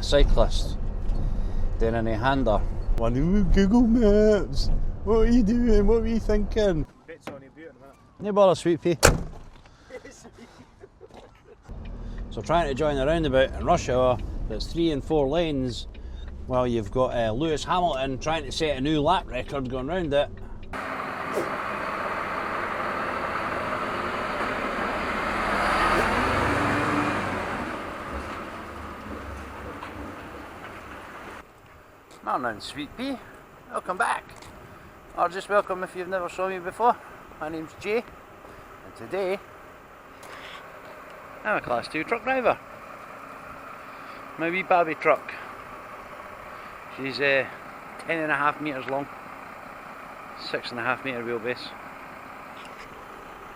a cyclist doing any hander. Google Maps. What are you doing? What were you thinking? No bother, sweet pea. So trying to join the roundabout in rush hour that's 3 and 4 lanes while you've got Lewis Hamilton trying to set a new lap record going round it. Morning, sweet pea. Welcome back. Or just welcome if you've never saw me before. My name's Jay, and today I'm a class 2 truck driver. My wee babby truck. She's 10.5 metres long, 6.5 metre wheelbase.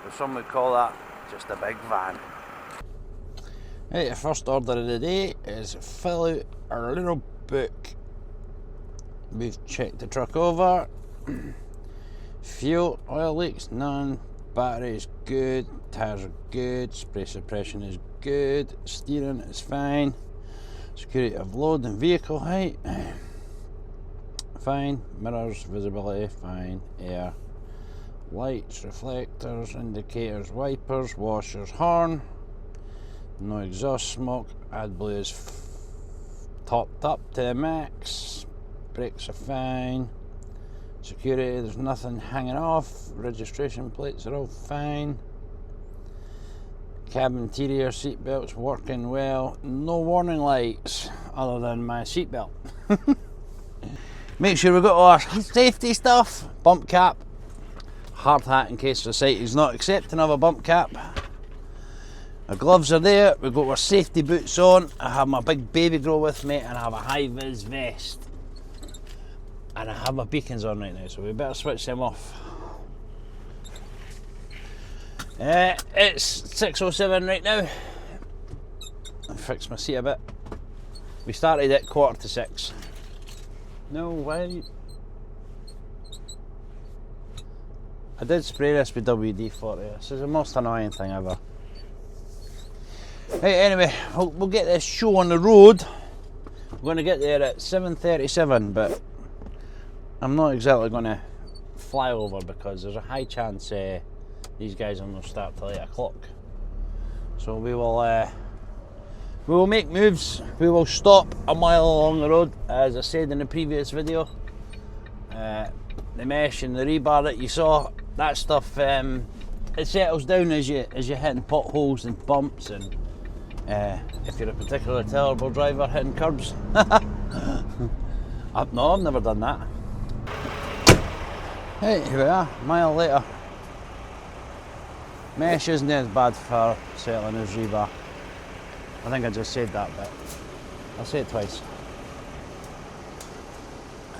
But some would call that just a big van. Right, the first order of the day is fill out our little book. We've checked the truck over. Fuel, oil leaks, none. Battery is good. Tyres are good. Spray suppression is good. Steering is fine. Security of load and vehicle height, fine. Mirrors, visibility, fine. Air, lights, reflectors, indicators, wipers, washers, horn. No exhaust smoke. AdBlue is topped up to the max. Brakes are fine. Security, there's nothing hanging off. Registration plates are all fine. Cab interior, seat belts working well. No warning lights other than my seat belt. Make sure we've got all our safety stuff. Bump cap, hard hat in case the site is not accepting of a bump cap. Our gloves are there. We've got our safety boots on. I have my big baby girl with me, and I have a high vis vest. And I have my beacons on right now, so we better switch them off. It's 6:07 right now. I fixed my seat a bit. We started at 5:45. No, why? I did spray this with WD-40. This is the most annoying thing ever. Right, anyway, we'll get this show on the road. We're going to get there at 7:37, but I'm not exactly going to fly over because there's a high chance these guys will not start till 8 o'clock. So we will make moves. We will stop a mile along the road, as I said in the previous video. The mesh and the rebar that you saw, that stuff, it settles down as you're hitting potholes and bumps, and if you're a particularly terrible driver hitting curbs. No, I've never done that. Hey, here we are, a mile later. Mesh isn't as bad for settling as rebar. I think I just said that, but I'll say it twice.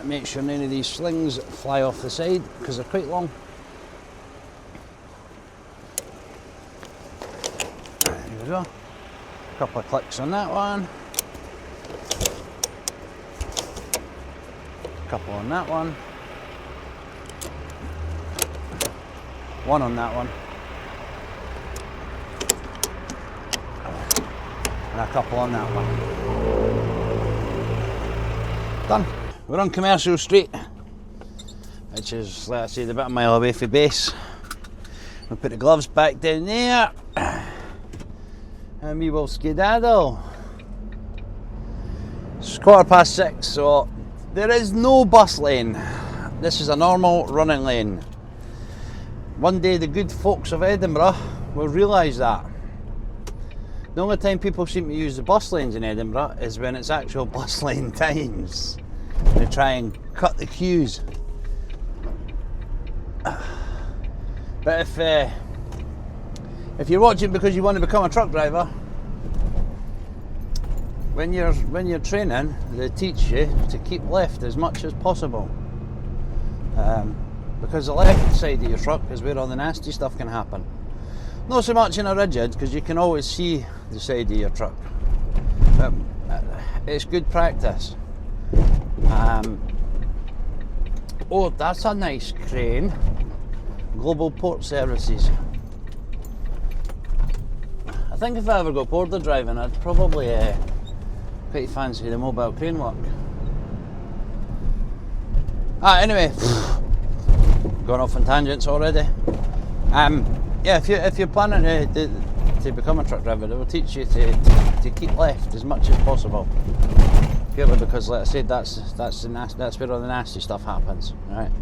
Make sure none of these slings fly off the side because they're quite long. There we go. A couple of clicks on that one. A couple on that one. One on that one. And a couple on that one. Done. We're on Commercial Street, which is, let's say, the bit of a mile away from base. We'll put the gloves back down there, and we will skedaddle. It's 6:15, so there is no bus lane. This is a normal running lane. One day the good folks of Edinburgh will realise that. The only time people seem to use the bus lanes in Edinburgh is when it's actual bus lane times. They try and cut the queues. But if you're watching because you want to become a truck driver, when you're training, they teach you to keep left as much as possible. Because the left side of your truck is where all the nasty stuff can happen. Not so much in a rigid, because you can always see the side of your truck. But it's good practice. Oh, that's a nice crane. Global Port Services. I think if I ever got border driving, I'd probably quite fancy the mobile crane work. Anyway, gone off on tangents already. Yeah, if you're planning to become a truck driver, it will teach you to keep left as much as possible. Purely because, like I said, that's where all the nasty stuff happens, right?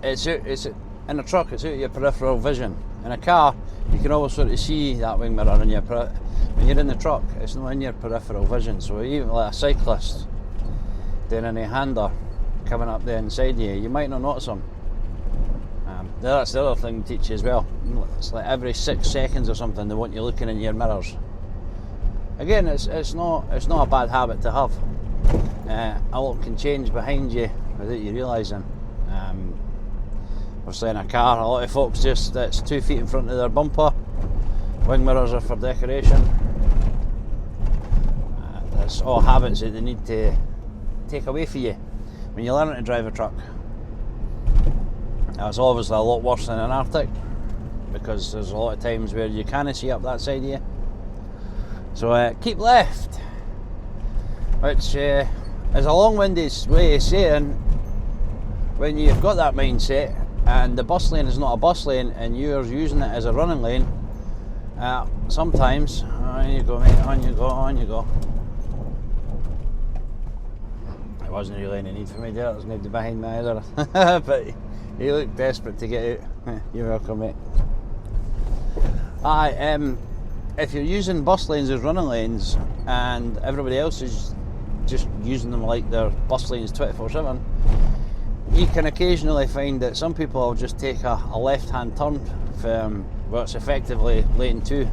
It's in a truck, it's out of your peripheral vision. In a car, you can always sort of see that wing mirror in when you're in the truck, it's not in your peripheral vision. So even like a cyclist doing any hander coming up there inside you might not notice them. That's the other thing to teach you as well. It's like every 6 seconds or something they want you looking in your mirrors. Again, it's not a bad habit to have. A lot can change behind you without you realising. Obviously in a car, a lot of folks it's 2 feet in front of their bumper. Wing mirrors are for decoration. That's all habits that they need to take away from you when you're learning to drive a truck. Now, it's obviously a lot worse than an Arctic because there's a lot of times where you can't see up that side of you. So keep left, which is a long-winded way of saying when you've got that mindset and the bus lane is not a bus lane and you're using it as a running lane, sometimes, on you go mate, on you go. It wasn't really any need for me there, there's nobody behind me either, but you look desperate to get out. You're welcome mate. If you're using bus lanes as running lanes and everybody else is just using them like they're bus lanes 24/7, you can occasionally find that some people will just take a left-hand turn from what's effectively lane 2.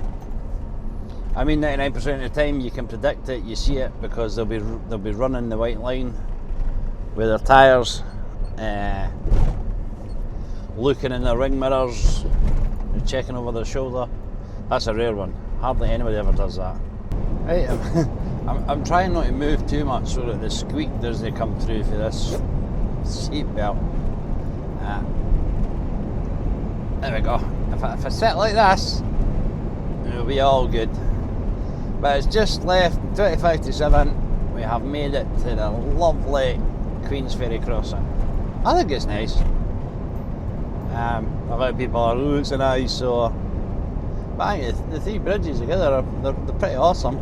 I mean, 99% of the time you can predict it, you see it, because they'll be running the white line with their tyres, looking in their ring mirrors, checking over their shoulder. That's a rare one. Hardly anybody ever does that. Right, I'm trying not to move too much so that the squeak doesn't come through for this seat belt. There we go. If I sit like this, it'll be all good. But it's just left 25 to 7. We have made it to the lovely Queen's Ferry crossing. I think it's nice. A lot of people are, oh, it's an eyesore. But I think the 3 bridges together, they're pretty awesome.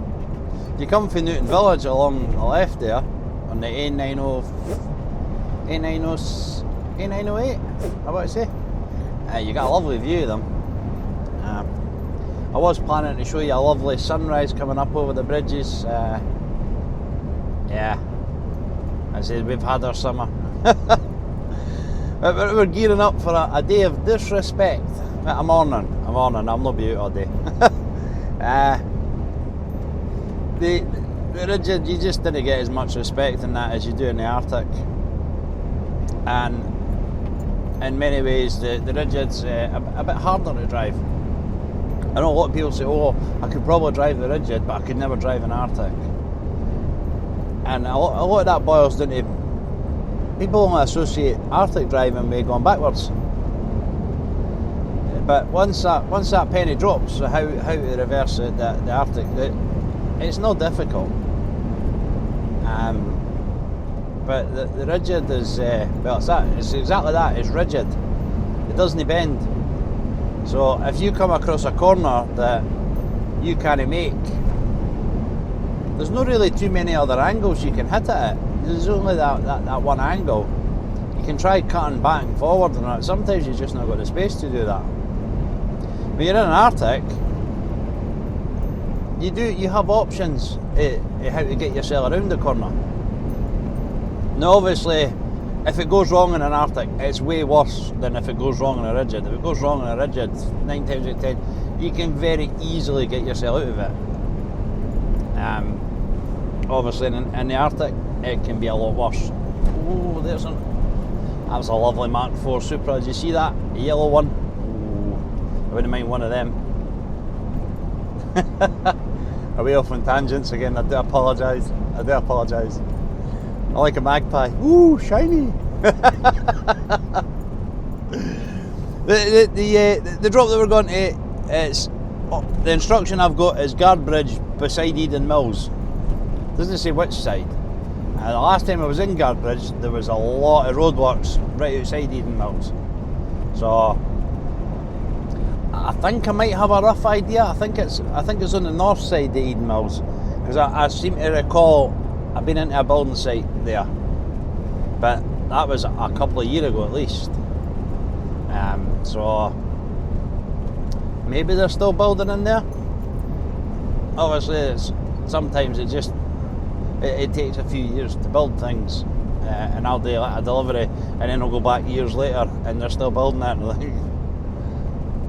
If you come from Newton Village along the left there, on the A908, I want to say, you got a lovely view of them. I was planning to show you a lovely sunrise coming up over the bridges. Yeah, I said we've had our summer. We're gearing up for a day of disrespect. A morning, I'll not be out all day. The rigid, you just didn't get as much respect in that as you do in the Arctic. And in many ways, the rigid's a bit harder to drive. I know a lot of people say, oh, I could probably drive the rigid, but I could never drive an Arctic. And a lot of that boils down to people only associate Arctic driving with going backwards. But once that penny drops, so how to reverse the Arctic, it's not difficult. But the rigid is, well, it's exactly that, it's rigid. It doesn't bend. So if you come across a corner that you can't make, there's not really too many other angles you can hit at it. There's only that one angle. You can try cutting back and forward and that. Sometimes you just not got the space to do that. When you're in an Arctic, you have options how to get yourself around the corner. Now obviously, if it goes wrong in an Arctic, it's way worse than if it goes wrong in a rigid. If it goes wrong in a rigid, 9 times out of 10, you can very easily get yourself out of it. Obviously in the Arctic, it can be a lot worse. Oh, that was a lovely Mark IV Supra. Did you see that? A yellow one. Ooh, I wouldn't mind one of them. Are we off on tangents again? I do apologise. I like a magpie. Ooh, shiny. The drop that we're going to, the instruction I've got is Guardbridge beside Eden Mills. Doesn't say which side. The last time I was in Guardbridge, there was a lot of roadworks right outside Edinburgh. So I think I might have a rough idea. I think it's on the north side of Edinburgh, because I seem to recall I've been into a building site there, but that was a couple of years ago at least. So maybe they're still building in there. Obviously, sometimes it takes a few years to build things, and I'll do like a delivery, and then I'll go back years later, and they're still building it.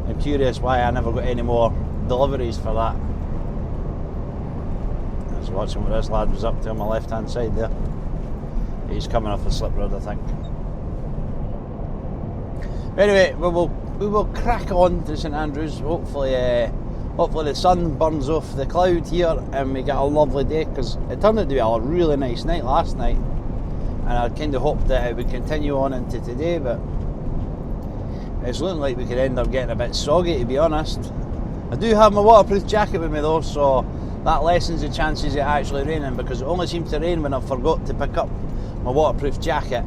I'm curious why I never got any more deliveries for that. I was watching what this lad was up to on my left hand side there. He's coming off the slip road, I think. Anyway, we will crack on to St Andrews. Hopefully the sun burns off the cloud here and we get a lovely day, because it turned out to be a really nice night last night, and I kind of hoped that it would continue on into today, but it's looking like we could end up getting a bit soggy, to be honest. I do have my waterproof jacket with me though, so that lessens the chances of it actually raining, because it only seems to rain when I forgot to pick up my waterproof jacket.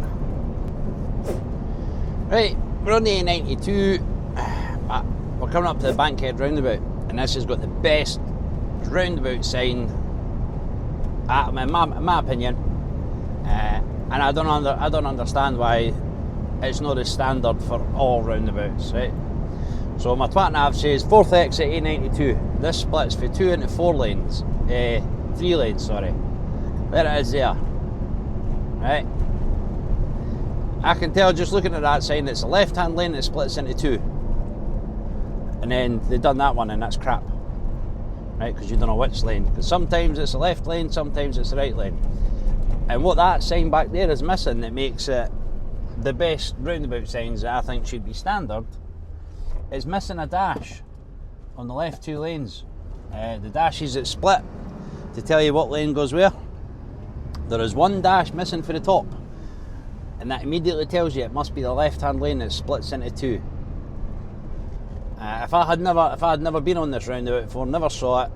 Right, we're on the A92. We're coming up to the Bankhead roundabout, and this has got the best roundabout sign, in my opinion. And I don't understand why it's not as standard for all roundabouts, right? So my twat nav says 4th exit A92. This splits for 2 into 4 lanes, 3 lanes, sorry. There it is there, right? I can tell just looking at that sign it's a left-hand lane that splits into 2. And then they've done that one, and that's crap, right? Because you don't know which lane. Because sometimes it's the left lane, sometimes it's the right lane. And what that sign back there is missing that makes it the best roundabout signs that I think should be standard, is missing a dash on the left 2 lanes. The dashes that split to tell you what lane goes where. There is one dash missing for the top, and that immediately tells you it must be the left-hand lane that splits into 2. If I had never been on this roundabout before, never saw it,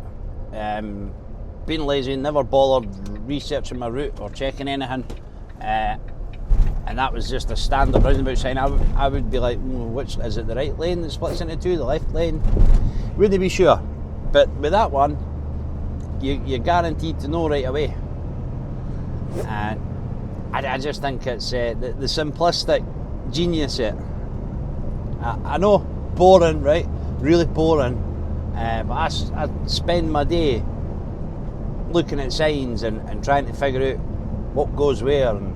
been lazy, never bothered researching my route or checking anything, and that was just a standard roundabout sign, I would be like, which is it, the right lane that splits into 2, the left lane? Wouldn't be sure. But with that one, you're guaranteed to know right away. And I just think it's the simplistic genius it. I know, boring, right? Really boring. But I spend my day looking at signs and trying to figure out what goes where, and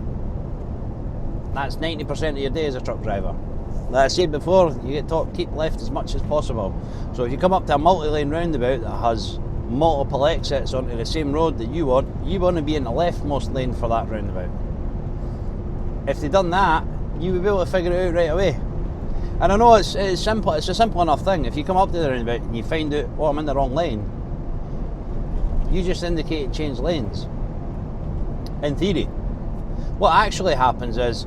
that's 90% of your day as a truck driver. Like I said before, you get taught keep left as much as possible. So if you come up to a multi-lane roundabout that has multiple exits onto the same road that you want to be in the leftmost lane for that roundabout. If they'd done that, you would be able to figure it out right away. And I know it's simple. It's a simple enough thing. If you come up to the roundabout and you find out, oh, I'm in the wrong lane, you just indicate change lanes. In theory. What actually happens is,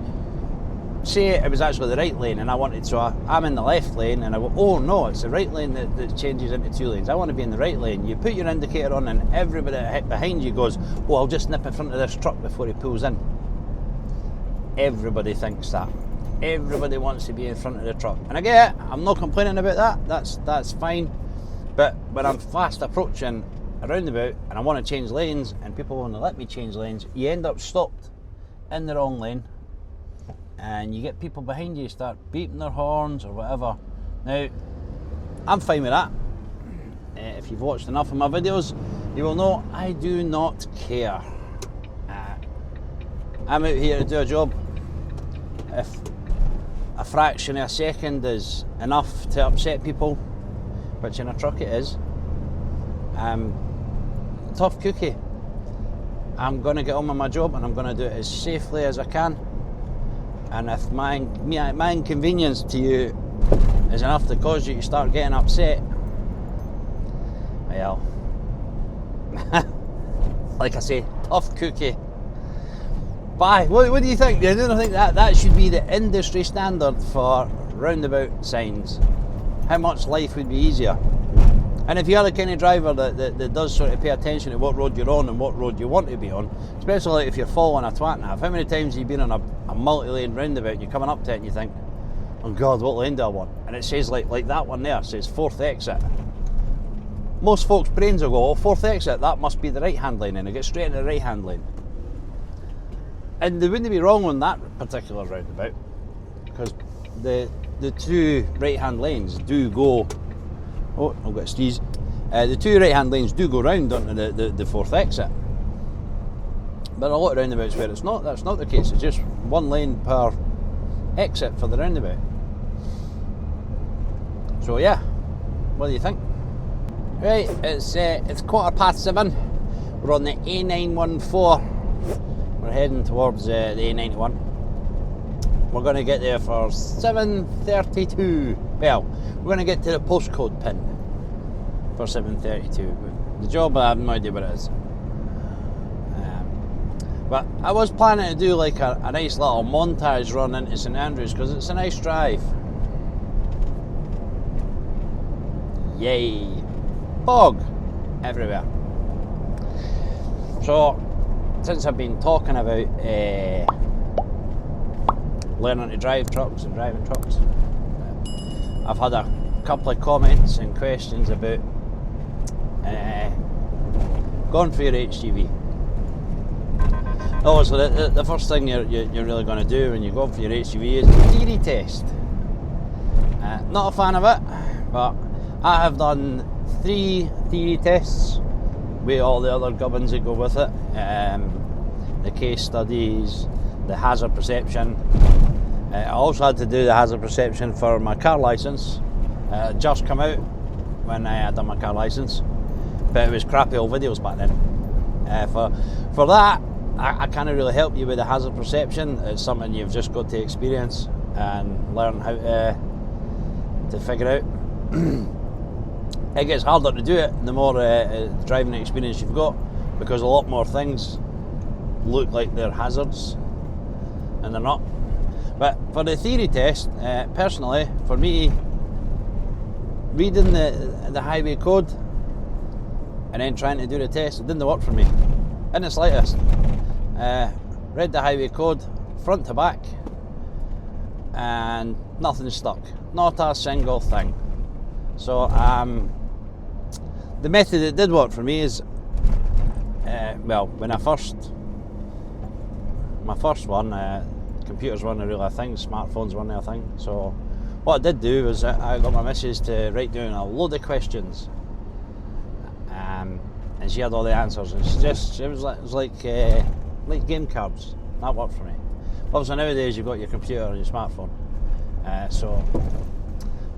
say it was actually the right lane and I wanted, so I'm in the left lane and I go, oh no, it's the right lane that changes into 2 lanes. I want to be in the right lane. You put your indicator on and everybody behind you goes, oh, I'll just nip in front of this truck before he pulls in. Everybody thinks that. Everybody wants to be in front of the truck. And I get it, I'm not complaining about that, that's fine. But when I'm fast approaching a roundabout and I want to change lanes and people want to let me change lanes, you end up stopped in the wrong lane, and you get people behind you start beeping their horns or whatever. Now, I'm fine with that. If you've watched enough of my videos, you will know I do not care. I'm out here to do a job. If a fraction of a second is enough to upset people, which in a truck it is, tough cookie. I'm going to get on with my job and I'm going to do it as safely as I can. And if my inconvenience to you is enough to cause you to start getting upset, well, like I say, tough cookie. Bye. What do you think? I don't think that should be the industry standard for roundabout signs. How much life would be easier? And if you're the kind of driver that does sort of pay attention to what road you're on and what road you want to be on, especially like if you're following a twat nav, how many times have you been on a multi-lane roundabout and you're coming up to it and you think, oh God, what lane do I want? And it says like that one there, says 4th exit. Most folks' brains will go, oh, 4th exit, that must be the right-hand lane, and I get straight into the right-hand lane. And they wouldn't be wrong on that particular roundabout, because the two right-hand lanes do go, oh, I've got a sneeze. The two right-hand lanes do go round onto the 4th exit. But a lot of roundabouts where that's not the case, it's just one lane per exit for the roundabout. So yeah, what do you think? Right, it's 7:15. We're on the A914. We're heading towards the A91. We're going to get there for 7:32. Well, we're going to get to the postcode pin for 7:32. The job, I have no idea what it is. But I was planning to do like a nice little montage run into St Andrews because it's a nice drive. Yay! Bog everywhere. So, since I've been talking about learning to drive trucks and driving trucks, I've had a couple of comments and questions about going for your HGV. Oh, so the first thing you're really going to do when you go for your HGV is the theory test. Not a fan of it, but I have done 3 theory tests with all the other gubbins that go with it. The case studies, the hazard perception. I also had to do the hazard perception for my car licence. It just come out when I had done my car licence, but it was crappy old videos back then. For that, I can't really help you with the hazard perception. It's something you've just got to experience and learn how to figure out. It gets harder to do it the more driving experience you've got, because a lot more things look like they're hazards and they're not. But for the theory test, personally, for me, reading the highway code and then trying to do the test, it didn't work for me in the slightest. Read the highway code front to back and nothing stuck, not a single thing. So the method that did work for me is, well, when my first one, computers weren't really a thing, smartphones weren't a thing. So what I did do was I got my missus to write down a load of questions, and she had all the answers, and it was like game cards. That worked for me. Obviously nowadays you've got your computer and your smartphone. So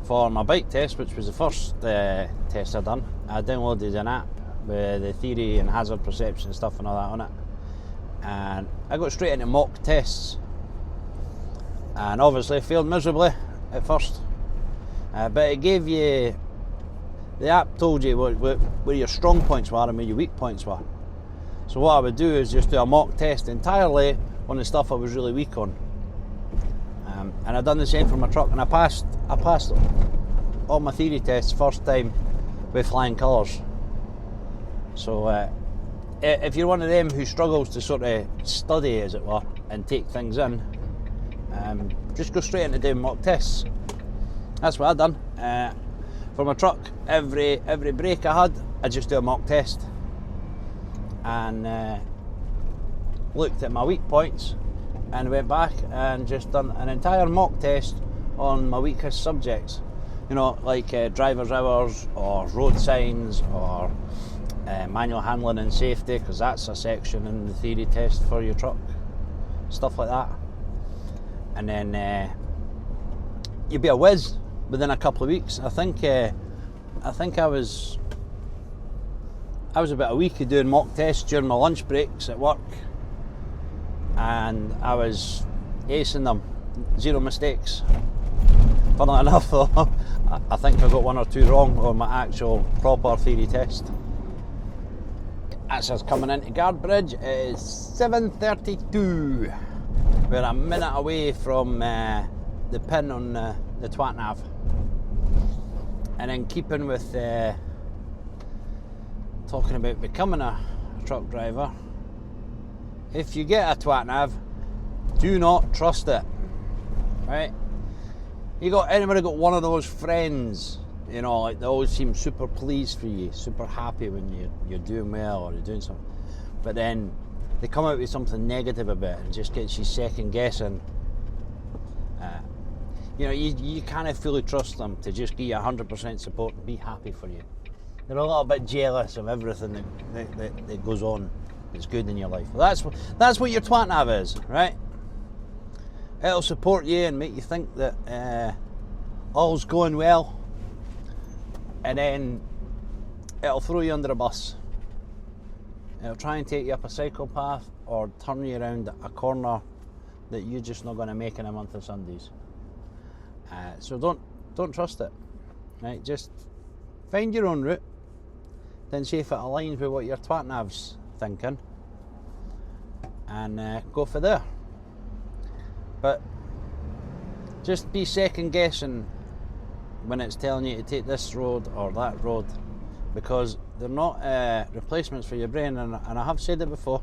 for my bike test, which was the first test I'd done, I downloaded an app with the theory and hazard perception stuff and all that on it, and I got straight into mock tests, and obviously failed miserably at first, but it gave you, the app told you where your strong points were and where your weak points were. So what I would do is just do a mock test entirely on the stuff I was really weak on, and I've done the same for my truck, and I passed all my theory tests first time with flying colours. So if you're one of them who struggles to sort of study, as it were, and take things in, just go straight into doing mock tests. That's what I've done. For my truck, every break I had, I just do a mock test and looked at my weak points and went back and just done an entire mock test on my weakest subjects. You know, like driver's hours or road signs or manual handling and safety, because that's a section in the theory test for your truck, stuff like that. And then you'll be a whiz within a couple of weeks. I think I was about a week of doing mock tests during my lunch breaks at work, and I was acing them, 0 mistakes. Funnily enough though, I think I got 1 or 2 wrong on my actual proper theory test. That's us coming into Guardbridge. It is 7:32. We're a minute away from the pin on the twat nav. And in keeping with talking about becoming a truck driver, if you get a twat nav, do not trust it, right? Anybody got one of those friends, you know, like they always seem super pleased for you, super happy when you're doing well or you're doing something, but then they come out with something negative about it and just gets you second guessing. You know, you can't fully trust them to just give you 100% support and be happy for you. They're a little bit jealous of everything that goes on that's good in your life. That's what your twat nav is, right? It'll support you and make you think that all's going well, and then it'll throw you under a bus. It'll try and take you up a cycle path or turn you around a corner that you're just not going to make in a month of Sundays. So don't trust it, right? Just find your own route, then see if it aligns with what your twat nav's thinking, and go for there. But just be second guessing when it's telling you to take this road or that road, because they're not replacements for your brain, and I have said it before,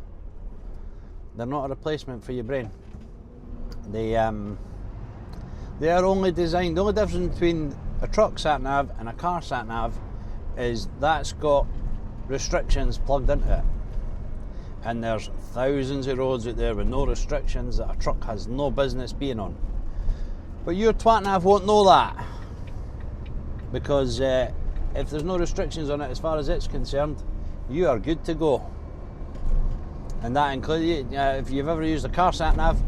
they're not a replacement for your brain. They are only designed, the only difference between a truck sat nav and a car sat nav is that's got restrictions plugged into it, and there's thousands of roads out there with no restrictions that a truck has no business being on. But your twat nav won't know that, because if there's no restrictions on it as far as it's concerned, you are good to go. And that includes, if you've ever used a car sat nav,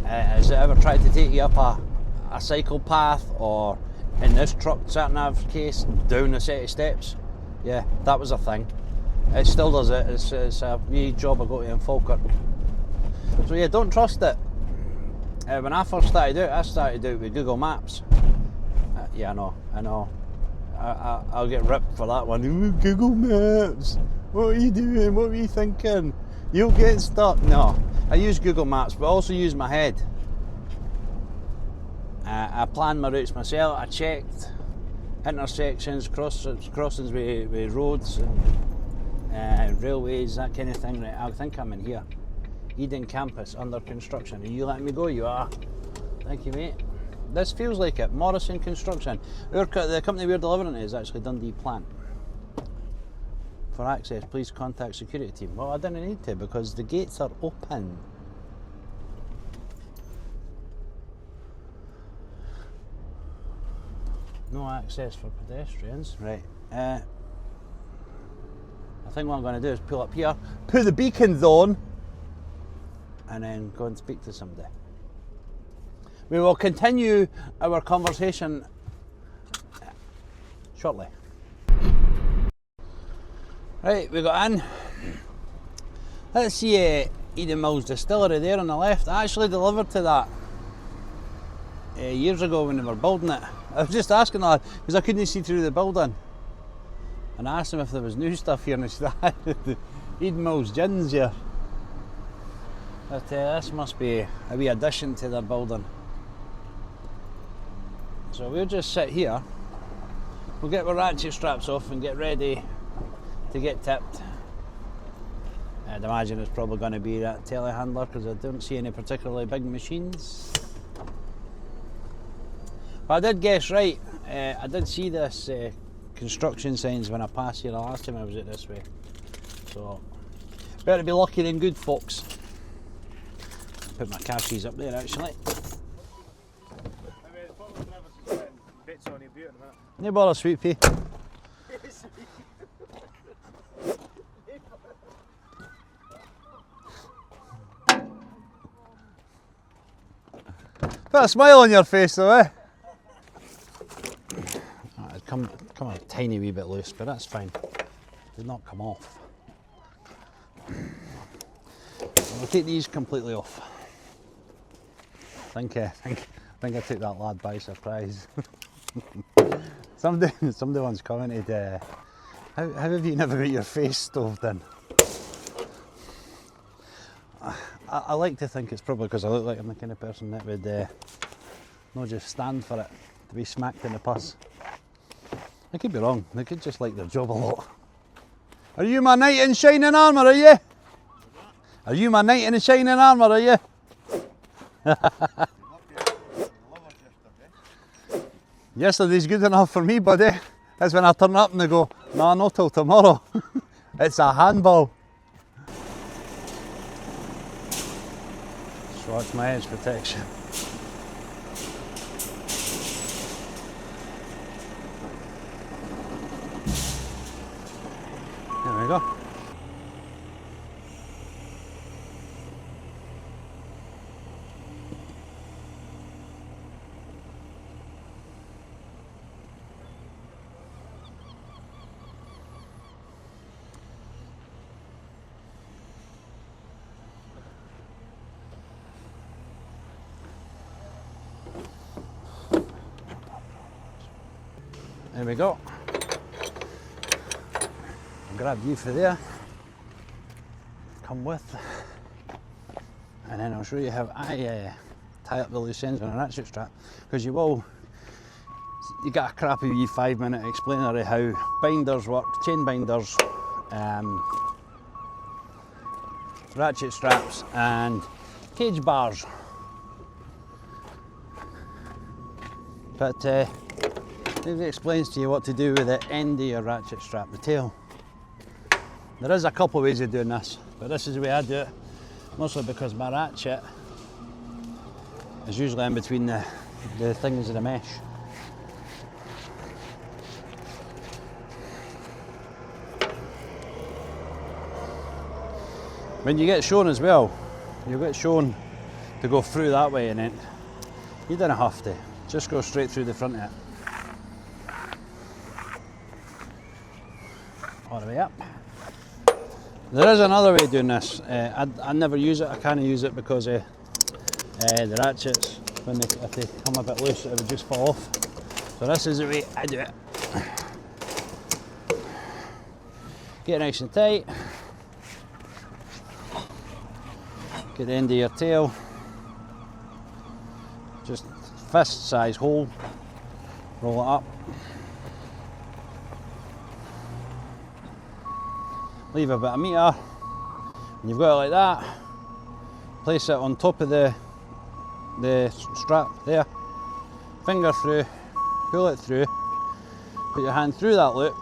has it ever tried to take you up a cycle path, or in this truck sat nav case, down a set of steps? Yeah, that was a thing. It still does it. It's a wee job I got to in Falkirk. So yeah, don't trust it. When I first started out with Google Maps. Yeah, I know. I'll get ripped for that one. Ooh, Google Maps. What are you doing? What were you thinking? You'll get stuck. No, I use Google Maps, but I also use my head. I planned my routes myself. I checked intersections, crossings with roads and railways, that kind of thing. Right, I think I'm in here. Eden campus under construction. Are you letting me go? You are. Thank you, mate. This feels like it. Morrison Construction. The company we're delivering to is actually Dundee Plant. For access, please contact security team. Well, I didn't need to, because the gates are open. No access for pedestrians. Right. I think what I'm going to do is pull up here, put the beacons on, and then go and speak to somebody. We will continue our conversation shortly. Right, we got in. Let's see Edinburgh's distillery there on the left. I actually delivered to that years ago when they were building it. I was just asking that because I couldn't see through the building. And I asked them if there was new stuff here, and they said, Edinburgh's gins here. But this must be a wee addition to their building. So we'll just sit here. We'll get our ratchet straps off and get ready to get tipped. I'd imagine it's probably going to be that telehandler, because I don't see any particularly big machines. But I did guess right. I did see this construction signs when I passed here the last time I was out this way. So better be lucky than good, folks. Put my car keys up there actually. No bother, sweet pea. Put a smile on your face though, eh? It's come a tiny wee bit loose, but that's fine. It did not come off. I'll take these completely off. I think I took that lad by surprise. Somebody once commented, how have you never got your face stoved in? I like to think it's probably because I look like I'm the kind of person that would not just stand for it to be smacked in the puss. I could be wrong. They could just like their job a lot. Are you my knight in shining armour, are you? Are you my knight in shining armour, are you? Yesterday's good enough for me, buddy. That's when I turn up and they go, nah, not till tomorrow. It's a handball. Swatch my edge protection. There we go. There we go. Grab you for there. Come with. And then I'll show you how I tie up the loose ends on a ratchet strap. Because you get a crappy wee 5-minute explanatory how binders work, chain binders, ratchet straps and cage bars. But it explains to you what to do with the end of your ratchet strap, the tail. There is a couple of ways of doing this, but this is the way I do it, mostly because my ratchet is usually in between the things of the mesh. When you get shown as well, you'll get shown to go through that way, and then you don't have to, just go straight through the front of it. All the way up. There is another way of doing this. I never use it. I can't use it because the ratchets, if they come a bit loose, it would just fall off. So this is the way I do it. Get it nice and tight. Get the end of your tail. Just fist size hole. Roll it up. Leave about 1 metre, and you've got it like that. Place it on top of the strap there, finger through, pull it through, put your hand through that loop,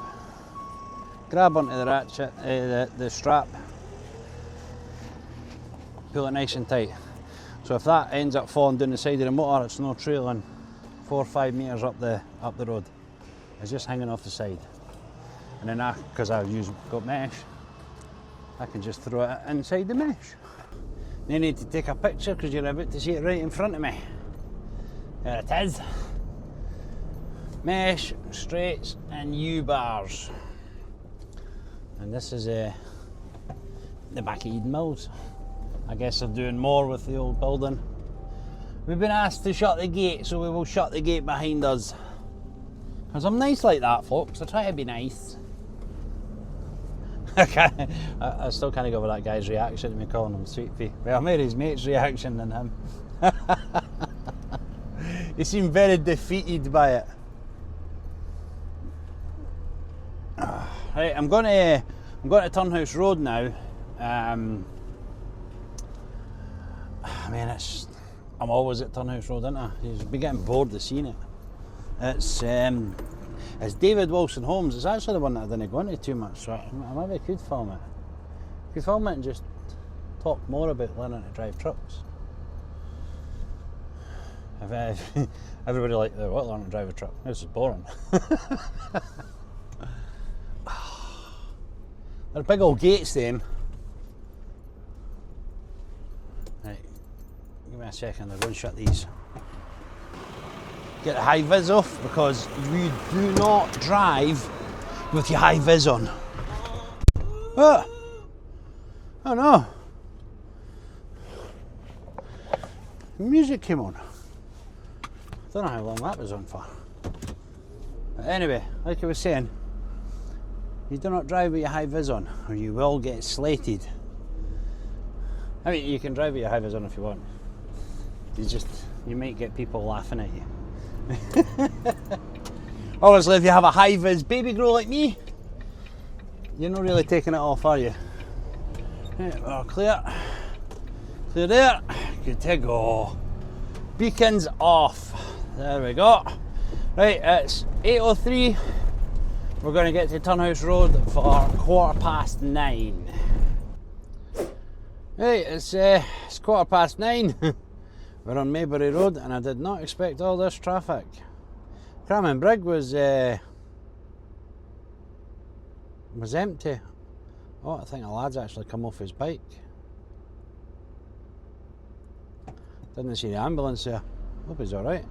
grab onto the ratchet, the strap, pull it nice and tight. So if that ends up falling down the side of the motor, it's not trailing 4 or 5 metres up the road. It's just hanging off the side. And then because I've got mesh, I can just throw it inside the mesh. You need to take a picture because you're about to see it right in front of me. There it is. Mesh, straights and U-bars. And this is the back of Eden Mills. I guess they're doing more with the old building. We've been asked to shut the gate, so we will shut the gate behind us. Because I'm nice like that, folks. I try to be nice. I still can't go over that guy's reaction to me calling him Sweet Pea. Well, I made his mate's reaction than him. He seemed very defeated by it. Right, I'm going to Turnhouse Road now. I'm always at Turnhouse Road, aren't I? You'd be getting bored of seeing it. It's David Wilson Homes. It's actually the one that I didn't go into too much, so I maybe could film it. I could film it and just talk more about learning to drive trucks. Everybody like, what, learning to drive a truck? This is boring. They're big old gates then. Right, give me a second, I'm going to shut these. Get the high vis off because you do not drive with your high vis on. Oh no. Music came on. Don't know how long that was on for. But anyway, like I was saying, you do not drive with your high vis on or you will get slated. I mean, you can drive with your high vis on if you want. You might get people laughing at you. Obviously, if you have a high vis baby grow like me, You're not really taking it off, are you? Right, well, clear. Clear there. Good to go. Beacons off. There we go. Right, it's 8:03. We're going to get to Turnhouse Road for 9:15. Right, it's 9:15. We're on Maybury Road, and I did not expect all this traffic. Crammon Brig was empty. Oh, I think a lad's actually come off his bike. Didn't see the ambulance there. Hope he's alright.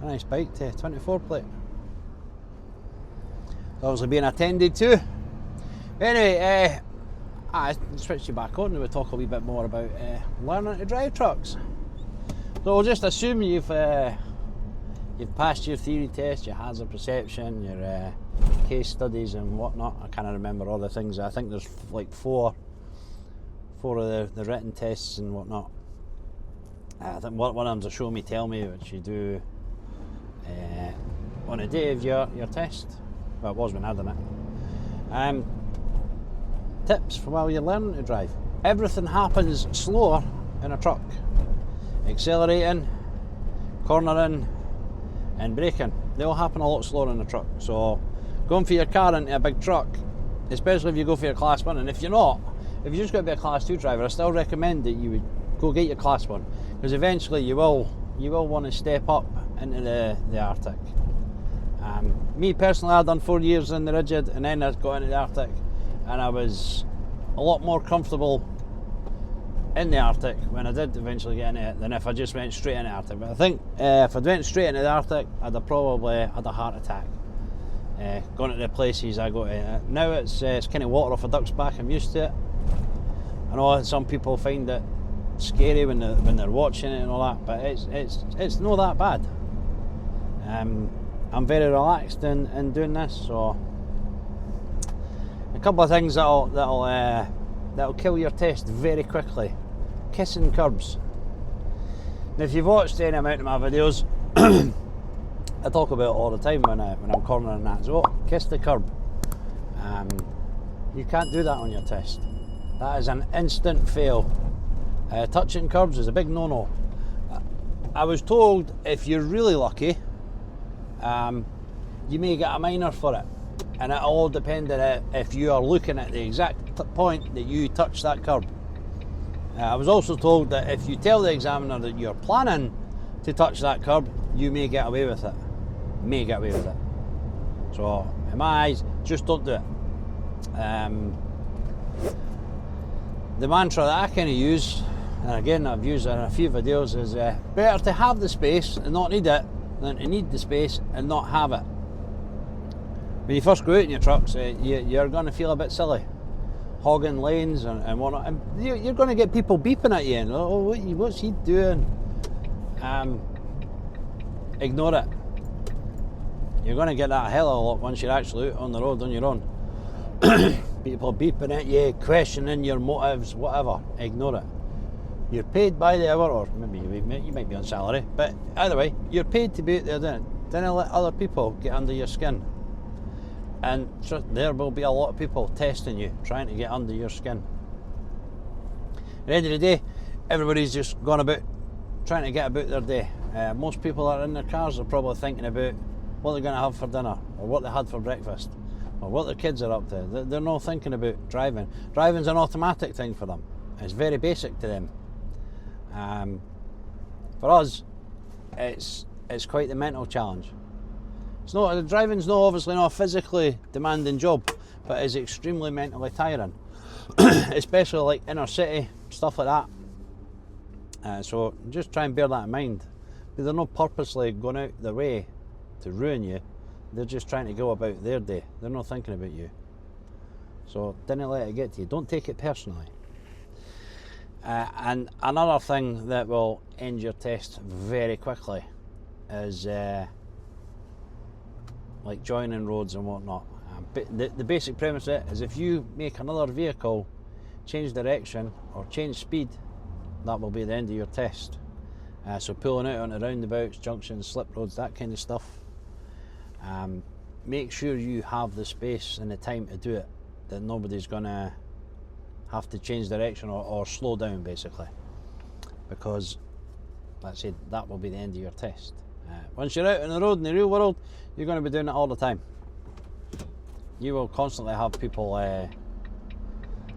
A nice bike too, 24 plate. Obviously being attended to. Anyway, I switched you back on and we'll talk a wee bit more about learning to drive trucks. So we'll just assume you've passed your theory test, your hazard perception, your case studies and whatnot. I can't remember all the things. I think there's like four of the written tests and whatnot. I think one of them's a show me, tell me, which you do on a day of your test. Well, it was when I done it. Tips for while you're learning to drive. Everything happens slower in a truck. Accelerating, cornering and braking, they all happen a lot slower in a truck. So going for your car into a big truck, especially if you go for your class 1, and if you're not, if you're just going to be a class 2 driver, I still recommend that you would go get your class 1, because eventually you will want to step up into the Arctic. Me personally, I've done 4 years in the rigid and then I got into the Arctic, and I was a lot more comfortable in the Arctic when I did eventually get into it than if I just went straight into the Arctic. But I think if I'd went straight into the Arctic, I'd have probably had a heart attack. Going to the places I go to. Now it's kind of water off a duck's back, I'm used to it. I know some people find it scary when they're watching it and all that, but it's not that bad. I'm very relaxed in doing this, so a couple of things that'll kill your test very quickly. Kissing curbs. Now, if you've watched any amount of my videos, I talk about it all the time when I'm cornering that. So, kiss the curb. You can't do that on your test. That is an instant fail. Touching curbs is a big no-no. I was told if you're really lucky, you may get a minor for it, and it all depends on if you are looking at the exact point that you touch that curb. I was also told that if you tell the examiner that you're planning to touch that curb, you may get away with it. So, in my eyes, just don't do it. The mantra that I kind of use, and again I've used it in a few videos, is better to have the space and not need it than to need the space and not have it. When you first go out in your trucks, you're going to feel a bit silly, hogging lanes and whatnot, and you're going to get people beeping at you and what's he doing? Ignore it. You're going to get that hell of a lot once you're actually out on the road on your own. People beeping at you, questioning your motives, whatever. Ignore it. You're paid by the hour, or maybe you might be on salary, but either way, you're paid to be out there doing it. Don't let other people get under your skin. And there will be a lot of people testing you, trying to get under your skin. At the end of the day, everybody's just gone about trying to get about their day. Most people that are in their cars are probably thinking about what they're going to have for dinner, or what they had for breakfast, or what their kids are up to. They're not thinking about driving. Driving's an automatic thing for them. It's very basic to them. For us, it's quite the mental challenge. Driving's obviously not a physically demanding job, but it's extremely mentally tiring, especially like inner city, stuff like that. So just try and bear that in mind. But they're not purposely going out their way to ruin you. They're just trying to go about their day. They're not thinking about you. So don't let it get to you. Don't take it personally. And another thing that will end your test very quickly is like joining roads and whatnot. The basic premise of it is if you make another vehicle change direction or change speed, that will be the end of your test. So pulling out onto roundabouts, junctions, slip roads, that kind of stuff. Make sure you have the space and the time to do it that nobody's going to have to change direction or slow down, basically, because let's say that will be the end of your test. Once you're out on the road in the real world, you're going to be doing it all the time. You will constantly have people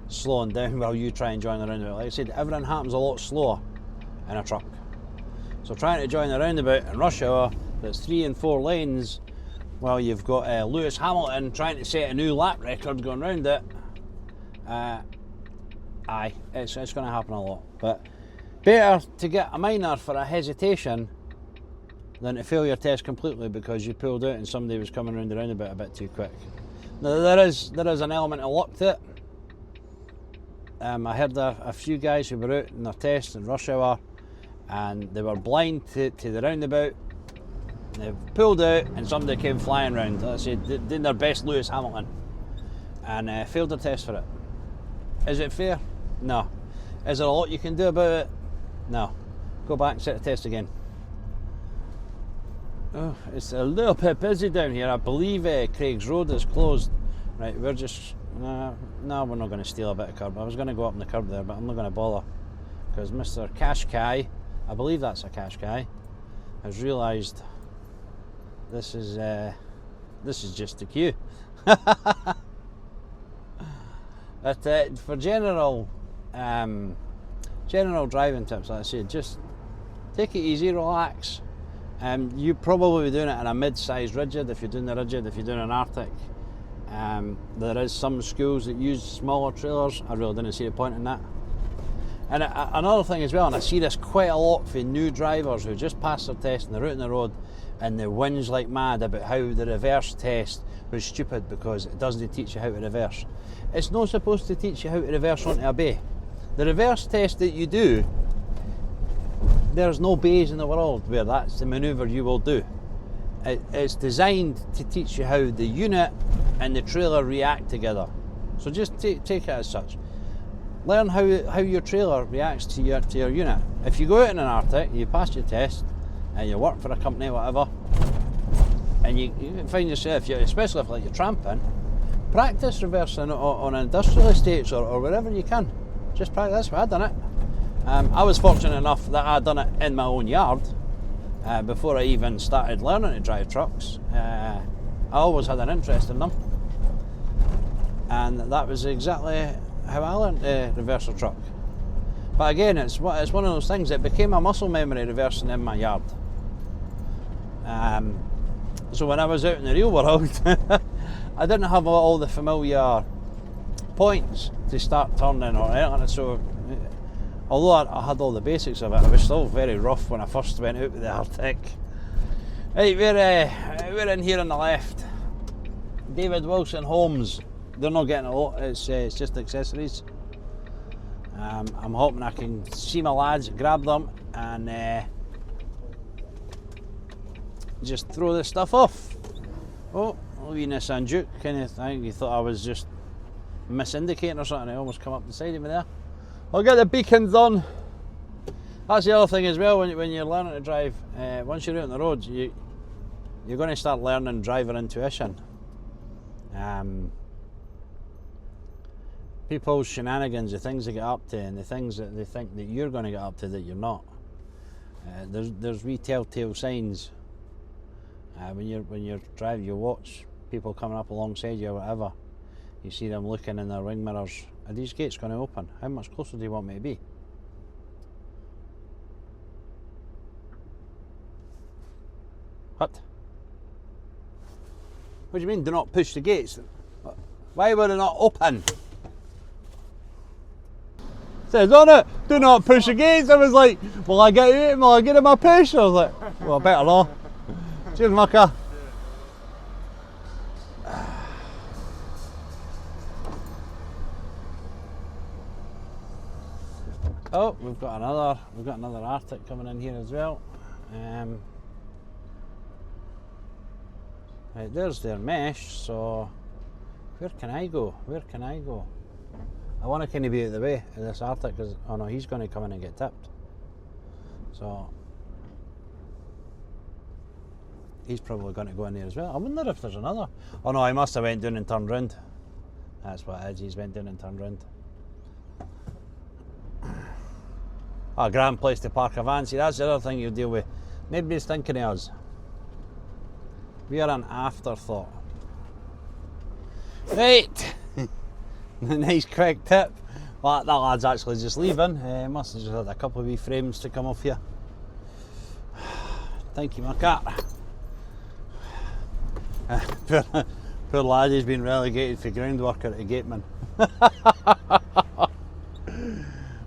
slowing down while you try and join the roundabout. Like I said, everything happens a lot slower in a truck. So trying to join the roundabout in rush hour that's 3 and 4 lanes while you've got Lewis Hamilton trying to set a new lap record going round it, it's going to happen a lot. But better to get a minor for a hesitation than to fail your test completely because you pulled out and somebody was coming round the roundabout a bit too quick. Now there is an element of luck to it. I heard a few guys who were out in their test in rush hour and they were blind to the roundabout. They pulled out and somebody came flying round. Let's say doing their best Lewis Hamilton and failed their test for it. Is it fair? No. Is there a lot you can do about it? No. Go back and set the test again. Oh, it's a little bit busy down here. I believe Craig's Road is closed. Right, we're just... No, we're not going to steal a bit of curb. I was going to go up on the curb there, but I'm not going to bother. Because Mr. Qashqai, I believe that's a Qashqai, has realised this is just the queue. But for general driving tips, like I said, just take it easy, relax. You probably be doing it in a mid-sized rigid if you're doing the rigid. If you're doing an Arctic, there is some schools that use smaller trailers. I really didn't see the point in that. And another thing as well, and I see this quite a lot for new drivers who just passed their test and they're out on the road and they whinge like mad about how the reverse test was stupid because it doesn't teach you how to reverse. It's not supposed to teach you how to reverse onto a bay. The reverse test that you do, there's no bays in the world where that's the manoeuvre you will do. It's designed to teach you how the unit and the trailer react together. So just take it as such. Learn how your trailer reacts to your unit. If you go out in an Arctic, you pass your test, and you work for a company, whatever, and you find yourself, especially if like you're tramping, practice reversing on industrial estates or wherever you can. Just practice. That's why I done it. I was fortunate enough that I'd done it in my own yard before I even started learning to drive trucks. I always had an interest in them, and that was exactly how I learned to reverse a truck. But again, it's one of those things that became a muscle memory, reversing in my yard. So when I was out in the real world, I didn't have all the familiar points to start turning or anything. So although I had all the basics of it, I was still very rough when I first went out with the Arctic. Right, we're in here on the left. David Wilson Homes. They're not getting a lot, it's just accessories. I'm hoping I can see my lads, grab them and just throw this stuff off. Oh, a wee Nissan Duke, I think you thought I was just misindicating or something. I almost come up the side of me there. I'll get the beacons on. That's the other thing as well when you're learning to drive. Once you're out on the road, you're going to start learning driver intuition. People's shenanigans, the things they get up to, and the things that they think that you're going to get up to that you're not. There's wee telltale signs. When you're driving, you watch people coming up alongside you or whatever. You see them looking in their wing mirrors. Are these gates going to open? How much closer do you want me to be? What? What do you mean, do not push the gates? Why were they not open? It says on it, do not push the gates. I was like, will I get out? Will I get in my push? I was like, well, I better not. Cheers, mucker. Oh, we've got another Arctic coming in here as well. Right, there's their mesh. So where can I go? Where can I go? I want to kind of be out of the way of this Arctic because oh no, he's going to come in and get tipped. So he's probably going to go in there as well. I wonder if there's another. Oh no, I must have went down and turned round. That's what it is, he's went down and turned round. A grand place to park a van. See, that's the other thing you deal with. Nobody's thinking of us. We are an afterthought. Right! Nice quick tip. Well, that lad's actually just leaving. Must have just had a couple of wee frames to come off here. Thank you, my cat. Poor lad, he's been relegated for ground worker to gateman.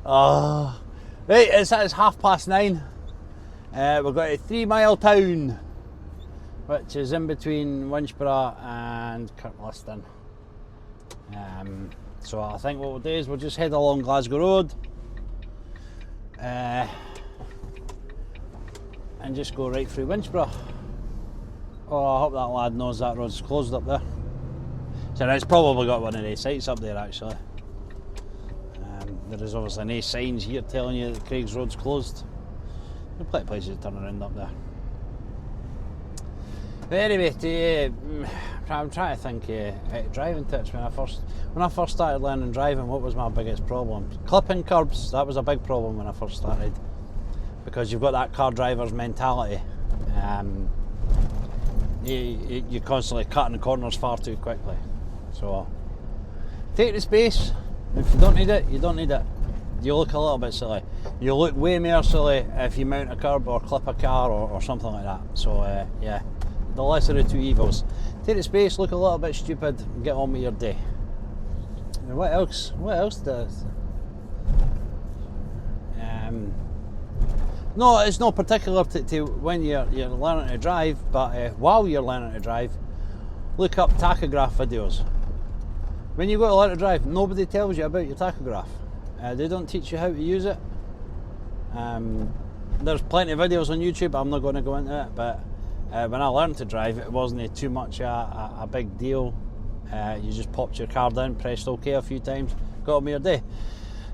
Oh. Right, it's 9:30. We've got a 3 mile town, which is in between Winchborough and Kirkliston. So I think what we'll do is we'll just head along Glasgow Road and just go right through Winchborough. Oh, I hope that lad knows that road's closed up there. So it's probably got one of the sites up there actually. There is obviously no signs here telling you that Craig's Road's closed. There are plenty of places to turn around up there. But anyway, I'm trying to think driving tips. When I first started learning driving, what was my biggest problem? Clipping curbs. That was a big problem when I first started, because you've got that car driver's mentality. You're constantly cutting corners far too quickly. So take the space. If you don't need it, you don't need it. You look a little bit silly. You look way more silly if you mount a curb or clip a car or something like that. So yeah, the lesser of two evils. Take the space, look a little bit stupid, and get on with your day. And what else? What else does? No, it's not particular to when you're learning to drive, but while you're learning to drive, look up tachograph videos. When you go to learn to drive, nobody tells you about your tachograph. They don't teach you how to use it. There's plenty of videos on YouTube, I'm not going to go into it, but when I learned to drive, it wasn't too much a big deal. You just popped your car down, pressed OK a few times, got on with your day.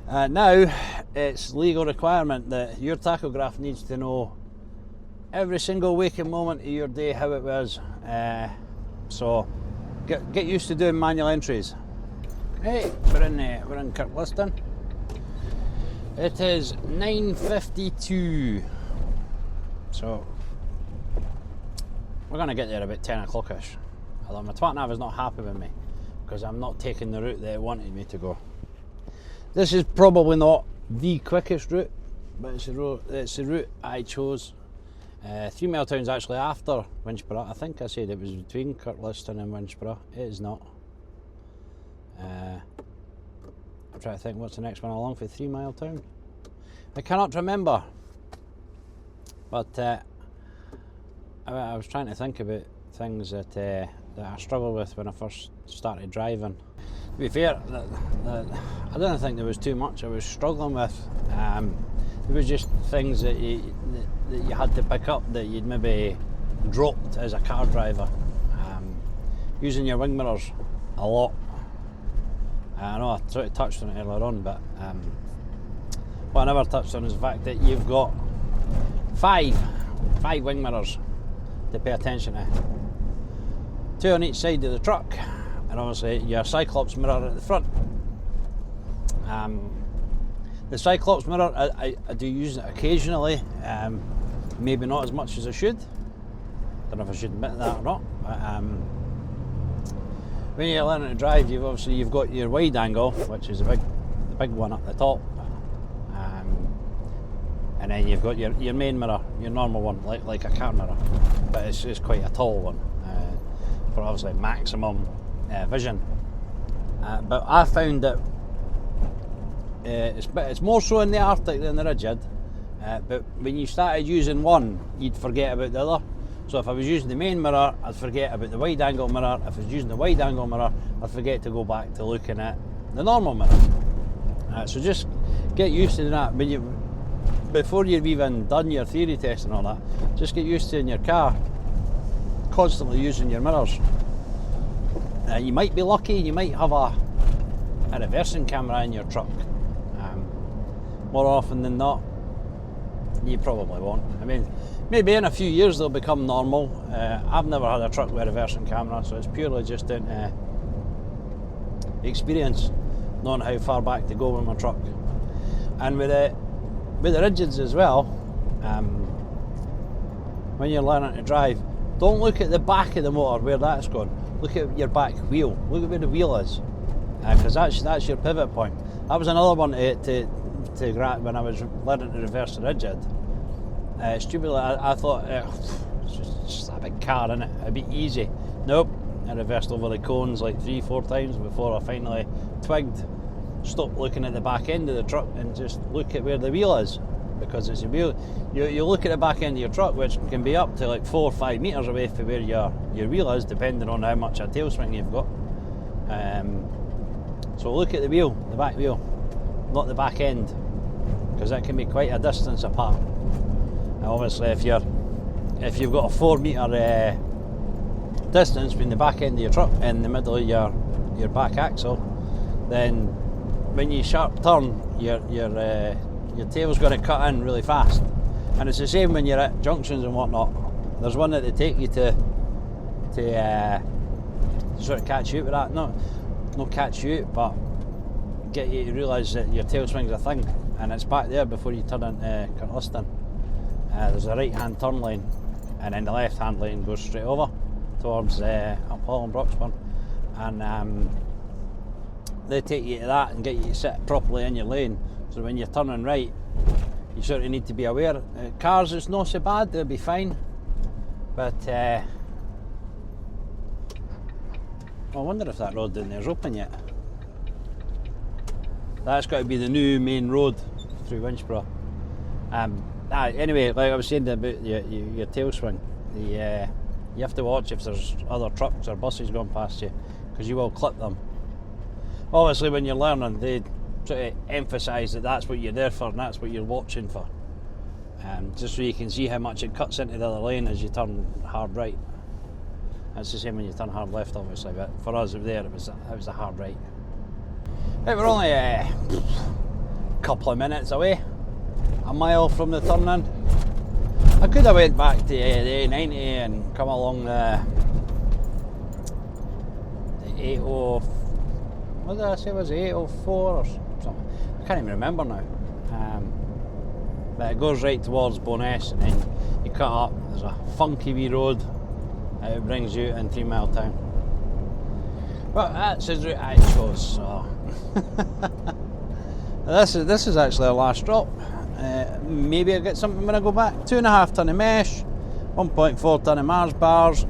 Now, it's legal requirement that your tachograph needs to know every single waking moment of your day how it was. So get used to doing manual entries. Hey, we're in Kirkliston. It is 9:52. So we're gonna get there about 10 o'clock-ish. Although my twat nav is not happy with me because I'm not taking the route that it wanted me to go. This is probably not the quickest route, but it's the route I chose. 3 Mile Town's actually after Winchborough. I think I said it was between Kirkliston and Winchborough. It is not. I'm trying to think what's the next one along for 3 Mile Town. I cannot remember. But I was trying to think about things that I struggled with when I first started driving. To be fair, I don't think there was too much I was struggling with. There was just things that you had to pick up that you'd maybe dropped as a car driver. Using your wing mirrors a lot. I know I sort of touched on it earlier on, but what I never touched on is the fact that you've got five wing mirrors to pay attention to. 2 on each side of the truck, and obviously your Cyclops mirror at the front. The Cyclops mirror, I do use it occasionally, maybe not as much as I should. Don't know if I should admit that or not. But, when you're learning to drive, you've got your wide angle, which is the big one up the top, and then you've got your main mirror, your normal one, like a car mirror, but it's quite a tall one for obviously maximum vision. But I found that it's more so in the Arctic than the rigid, but when you started using one, you'd forget about the other. So if I was using the main mirror, I'd forget about the wide angle mirror. If I was using the wide angle mirror, I'd forget to go back to looking at the normal mirror. So just get used to that. Before you've even done your theory test and all that, just get used to in your car constantly using your mirrors. You might be lucky, you might have a reversing camera in your truck. More often than not, you probably won't. I mean, maybe in a few years they'll become normal. I've never had a truck with a reversing camera, so it's purely just down to experience, knowing how far back to go with my truck. And with the rigids as well, when you're learning to drive, don't look at the back of the motor where that's going. Look at your back wheel. Look at where the wheel is, because that's your pivot point. That was another one to grab when I was learning to reverse the rigid. Stupidly, I thought it's just a big car, innit? It'd be easy. Nope. I reversed over the cones like 3-4 times before I finally twigged. Stop looking at the back end of the truck and just look at where the wheel is, because it's a wheel. You look at the back end of your truck, which can be up to like 4 or 5 metres away from where your wheel is, depending on how much a tail swing you've got. So look at the wheel, the back wheel, not the back end, because that can be quite a distance apart. And obviously, if you've got a 4 metre distance between the back end of your truck and the middle of your back axle, then when you sharp turn, your tail's going to cut in really fast. And it's the same when you're at junctions and whatnot. There's one that they take you to sort of catch you out with that. Not catch you out, but get you to realise that your tail swing's a thing, and it's back there before you turn into Curtliston. There's a right hand turn lane, and then the left hand lane goes straight over towards Uphall and Broxburn, and they take you to that and get you to sit properly in your lane. So when you're turning right, you sort of need to be aware. Cars, it's not so bad, they'll be fine, but I wonder if that road down there's open yet. That's got to be the new main road through Winchborough. Anyway, like I was saying about your tail swing, you have to watch if there's other trucks or buses going past you, because you will clip them. Obviously, when you're learning, they sort of emphasise that that's what you're there for and that's what you're watching for, just so you can see how much it cuts into the other lane as you turn hard right. That's the same when you turn hard left, obviously, but for us over there, it was a hard right. Right, we're only a couple of minutes away, a mile from the turn in. I could have went back to the A90 and come along the 80. What did I say? Was it 804 or something? I can't even remember now. But it goes right towards Bo'ness, and then you cut up. There's a funky wee road. It brings you in 3 Mile Town. Well, that's his route I chose. So this is actually our last stop. Maybe I'll get something when I go back. 2.5 tonne of mesh, 1.4 tonne of Mars bars,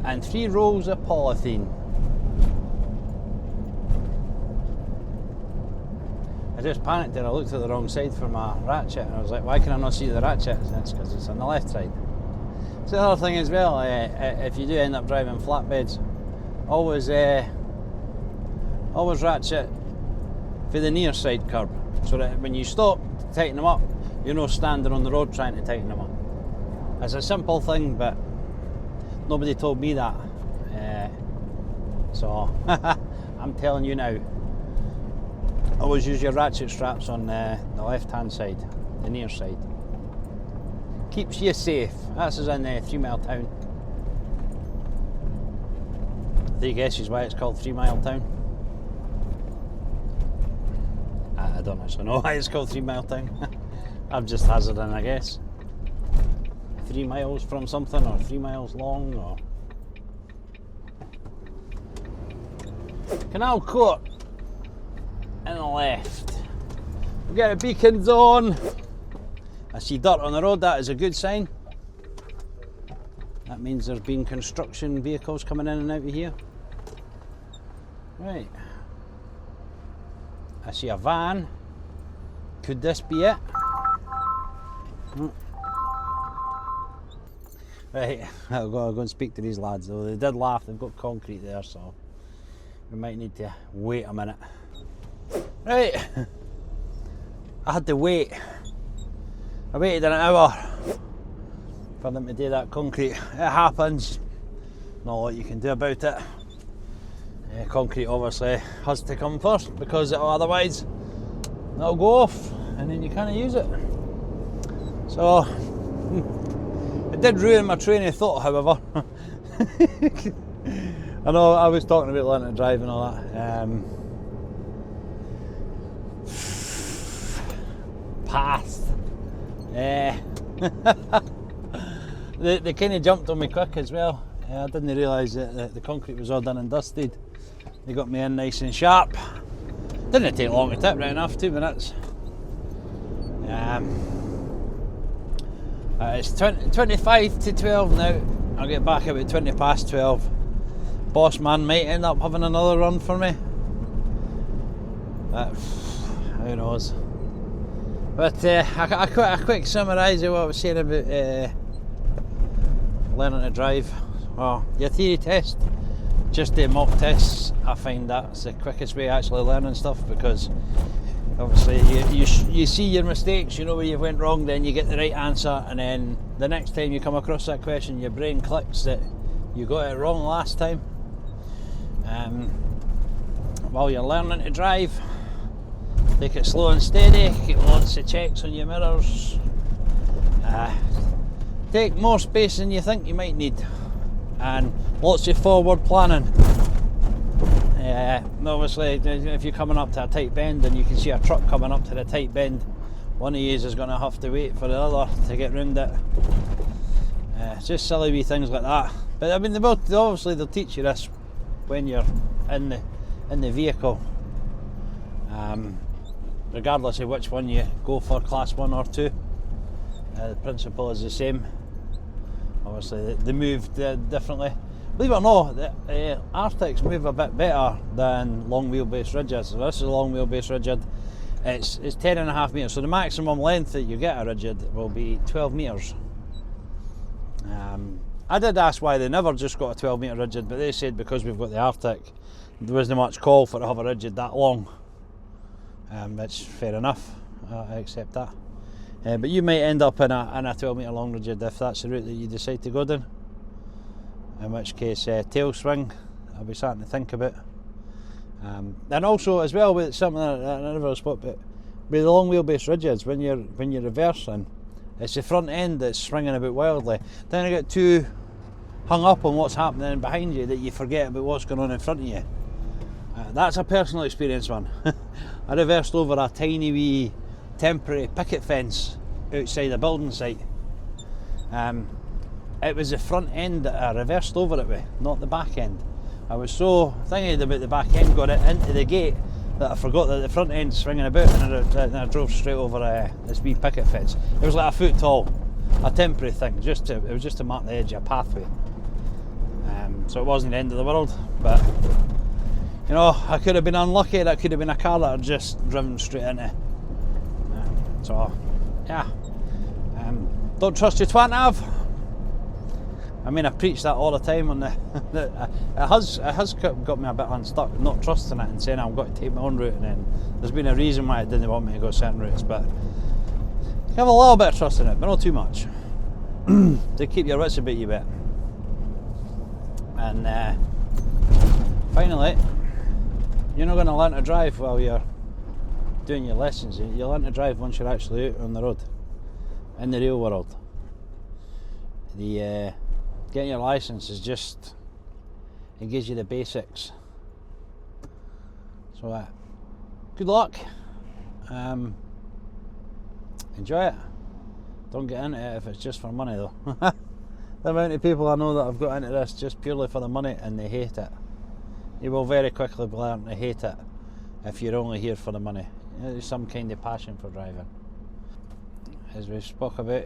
and 3 rolls of polythene. I just panicked and I looked at the wrong side for my ratchet, and I was like, why can I not see the ratchet? And it's because it's on the left side. So the other thing as well, if you do end up driving flatbeds, always ratchet for the near side curb, so that when you stop to tighten them up, you're not standing on the road trying to tighten them up. It's a simple thing, but nobody told me that. So I'm telling you now. Always use your ratchet straps on the left hand side, the near side. Keeps you safe. That's us in 3 Mile Town. 3 guesses why it's called 3 Mile Town? I don't actually know why it's called 3 Mile Town. I'm just hazarding, I guess. 3 miles from something, or 3 miles long, or... Canal Court. In the left. We get a beacons on. I see dirt on the road, that is a good sign. That means there's been construction vehicles coming in and out of here. Right. I see a van. Could this be it? Right, I'll go and speak to these lads though. They did laugh, they've got concrete there, so we might need to wait a minute. Right, I had to wait. I waited an hour for them to do that concrete. It happens, not a lot you can do about it. Concrete obviously has to come first, because otherwise it'll go off and then you can't use it. So it did ruin my train of thought, however. I know I was talking about learning to drive and all that. Passed. They kind of jumped on me quick as well. I didn't realise that the concrete was all done and dusted. They got me in nice and sharp. Didn't take long to tip, right enough, 2 minutes. It's 25 to 12 now. I'll get back about 20 past 12. Boss man might end up having another run for me. Who knows? But a quick summarise of what I was saying about learning to drive. Well, your theory test, just do mock tests. I find that's the quickest way of actually learning stuff, because obviously you see your mistakes, you know where you went wrong, then you get the right answer, and then the next time you come across that question, your brain clicks that you got it wrong last time. While you're learning to drive, take it slow and steady, get lots of checks on your mirrors, take more space than you think you might need, and lots of forward planning. Obviously, if you're coming up to a tight bend and you can see a truck coming up to the tight bend, one of you is going to have to wait for the other to get round it. It's just silly wee things like that. But I mean, obviously they'll teach you this when you're in the vehicle, regardless of which one you go for, class 1 or 2. The principle is the same. Obviously they move differently. Believe it or not, the Arctics move a bit better than long wheelbase rigids. So this is a long wheelbase rigid. It's 10.5 metres, so the maximum length that you get a rigid will be 12 metres. I did ask why they never just got a 12 metre rigid, but they said because we've got the Arctic, there wasn't much call for to have a rigid that long. It's fair enough, I accept that. But you might end up in a 12 metre long rigid if that's the route that you decide to go down. In which case, tail swing, I'll be starting to think about. And also, as well, with something that I never spoke about, with the long wheelbase rigids, when you're reversing, it's the front end that's swinging about wildly. Then you get too hung up on what's happening behind you that you forget about what's going on in front of you. That's a personal experience, one. I reversed over a tiny wee temporary picket fence outside a building site. It was the front end that I reversed over it with, not the back end. I was so thinking about the back end, got it into the gate, that I forgot that the front end's swinging about, and I drove straight over this wee picket fence. It was like a foot tall, a temporary thing, it was just to mark the edge of a pathway. So it wasn't the end of the world, but you know, I could have been unlucky. That could have been a car that I'd just driven straight into. So yeah, don't trust your twat nav. I mean, I preach that all the time on it has got me a bit unstuck, not trusting it and saying I've got to take my own route, and then there's been a reason why it didn't want me to go certain routes, but you have a little bit of trust in it, but not too much. To keep your wits about you a bit. And finally, you're not going to learn to drive while you're doing your lessons. You learn to drive once you're actually out on the road, in the real world. Getting your license is just, it gives you the basics. So good luck. Enjoy it. Don't get into it if it's just for money though. The amount of people I know that have got into this just purely for the money and they hate it. You will very quickly learn to hate it if you're only here for the money. There's some kind of passion for driving. As we spoke about,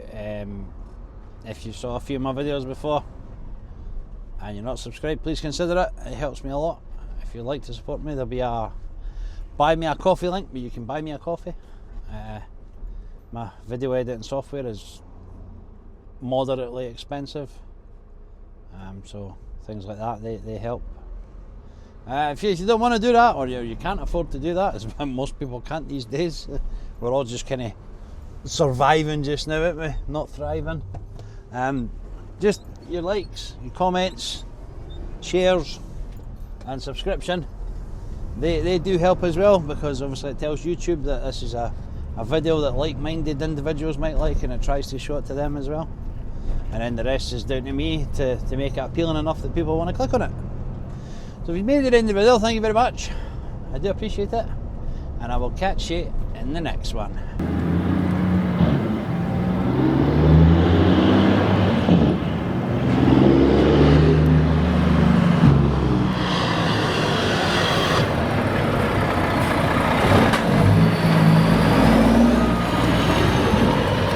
if you saw a few of my videos before and you're not subscribed, please consider it. It helps me a lot. If you'd like to support me, there'll be a buy me a coffee link where you can buy me a coffee. My video editing software is moderately expensive, so things like that, they help. If you don't want to do that, or you can't afford to do that, as most people can't these days, we're all just kind of surviving just now, aren't we? Not thriving. Just your likes, your comments, shares and subscription, they do help as well, because obviously it tells YouTube that this is a video that like-minded individuals might like, and it tries to show it to them as well. And then the rest is down to me to make it appealing enough that people want to click on it. So if you made it in the video, thank you very much. I do appreciate it, and I will catch you in the next one.